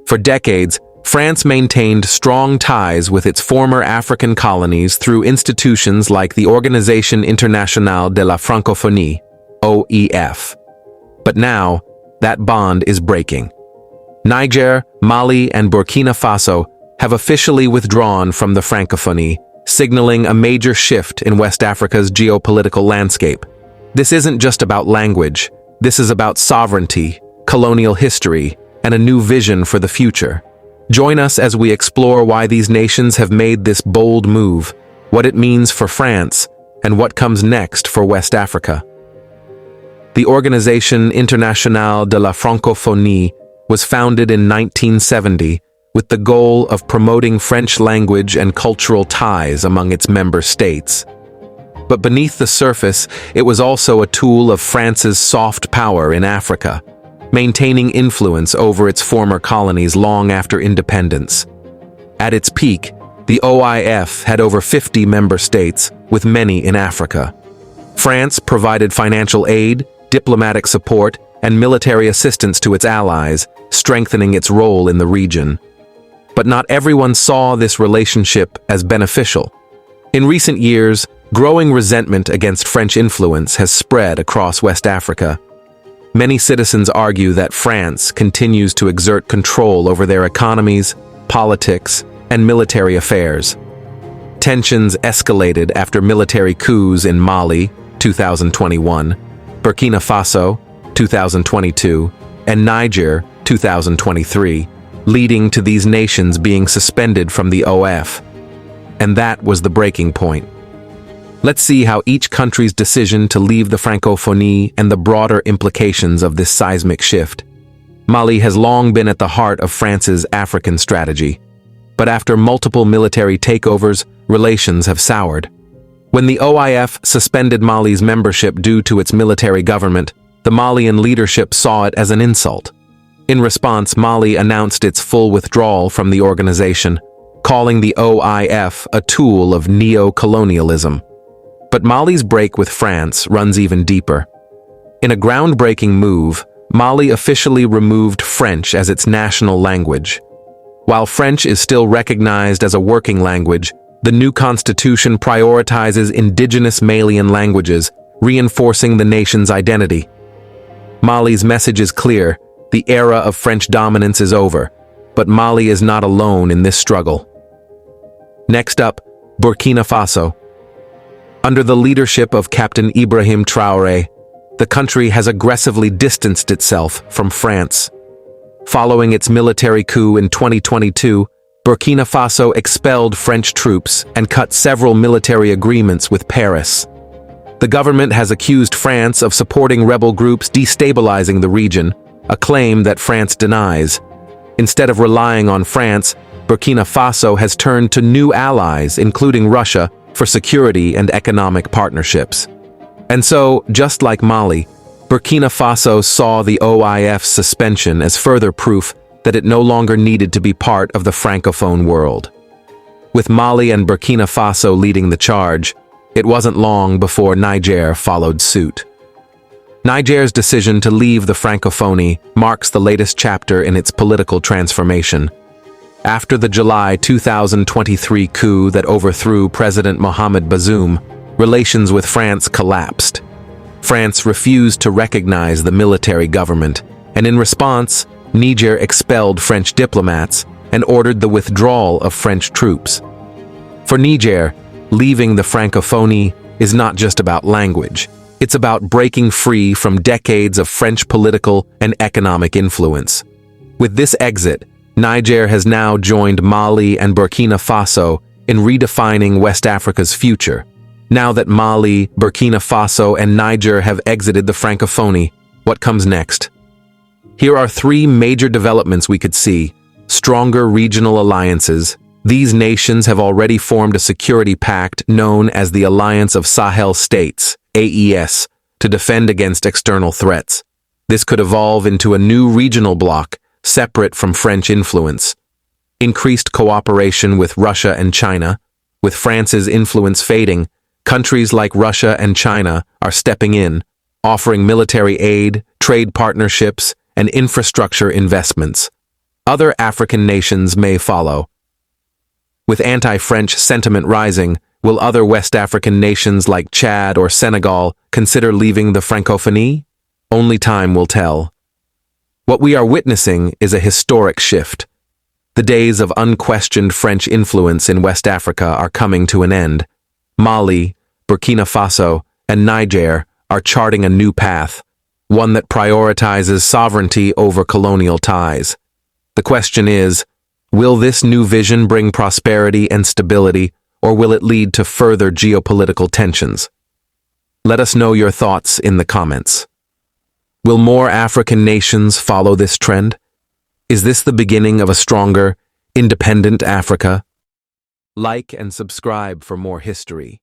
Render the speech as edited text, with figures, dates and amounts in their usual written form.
For decades, France maintained strong ties with its former African colonies through institutions like the Organisation Internationale de la Francophonie, OEF. But now, that bond is breaking. Niger, Mali, and Burkina Faso have officially withdrawn from the Francophonie, signaling a major shift in West Africa's geopolitical landscape. This isn't just about language. This is about sovereignty, colonial history, and a new vision for the future. Join us as we explore why these nations have made this bold move, what it means for France, and what comes next for West Africa. The Organisation Internationale de la Francophonie was founded in 1970 with the goal of promoting French language and cultural ties among its member states. But beneath the surface, it was also a tool of France's soft power in Africa, maintaining influence over its former colonies long after independence. At its peak, the OIF had over 50 member states, with many in Africa. France provided financial aid, diplomatic support, and military assistance to its allies, strengthening its role in the region. But not everyone saw this relationship as beneficial. In recent years, growing resentment against French influence has spread across West Africa. Many citizens argue that France continues to exert control over their economies, politics, and military affairs. Tensions escalated after military coups in Mali, 2021, Burkina Faso, 2022, and Niger, 2023, leading to these nations being suspended from the OF. And that was the breaking point. Let's see how each country's decision to leave the Francophonie and the broader implications of this seismic shift. Mali has long been at the heart of France's African strategy. But after multiple military takeovers, relations have soured. When the OIF suspended Mali's membership due to its military government, the Malian leadership saw it as an insult. In response, Mali announced its full withdrawal from the organization, calling the OIF a tool of neo-colonialism. But Mali's break with France runs even deeper. In a groundbreaking move, Mali officially removed French as its national language. While French is still recognized as a working language, the new constitution prioritizes indigenous Malian languages, reinforcing the nation's identity. Mali's message is clear: the era of French dominance is over, but Mali is not alone in this struggle. Next up, Burkina Faso. Under the leadership of Captain Ibrahim Traoré, the country has aggressively distanced itself from France. Following its military coup in 2022, Burkina Faso expelled French troops and cut several military agreements with Paris. The government has accused France of supporting rebel groups destabilizing the region, a claim that France denies. Instead of relying on France, Burkina Faso has turned to new allies, including Russia, for security and economic partnerships. And so, just like Mali, Burkina Faso saw the OIF's suspension as further proof that it no longer needed to be part of the Francophone world. With Mali and Burkina Faso leading the charge, it wasn't long before Niger followed suit. Niger's decision to leave the Francophonie marks the latest chapter in its political transformation. After the July 2023 coup that overthrew President Mohamed Bazoum, relations with France collapsed. France refused to recognize the military government, and in response, Niger expelled French diplomats and ordered the withdrawal of French troops. For Niger, leaving the Francophonie is not just about language. It's about breaking free from decades of French political and economic influence. With this exit, Niger has now joined Mali and Burkina Faso in redefining West Africa's future. Now that Mali, Burkina Faso, and Niger have exited the Francophonie, what comes next? Here are three major developments we could see. Stronger regional alliances. These nations have already formed a security pact known as the Alliance of Sahel States, AES, to defend against external threats. This could evolve into a new regional bloc, separate from French influence. Increased cooperation with Russia and China. With France's influence fading, countries like Russia and China are stepping in, offering military aid, trade partnerships, and infrastructure investments. Other African nations may follow. With anti-French sentiment rising, will other West African nations like Chad or Senegal consider leaving the Francophonie? Only time will tell. What we are witnessing is a historic shift. The days of unquestioned French influence in West Africa are coming to an end. Mali, Burkina Faso, and Niger are charting a new path, one that prioritizes sovereignty over colonial ties. The question is, will this new vision bring prosperity and stability, or will it lead to further geopolitical tensions? Let us know your thoughts in the comments. Will more African nations follow this trend? Is this the beginning of a stronger, independent Africa? Like and subscribe for more history.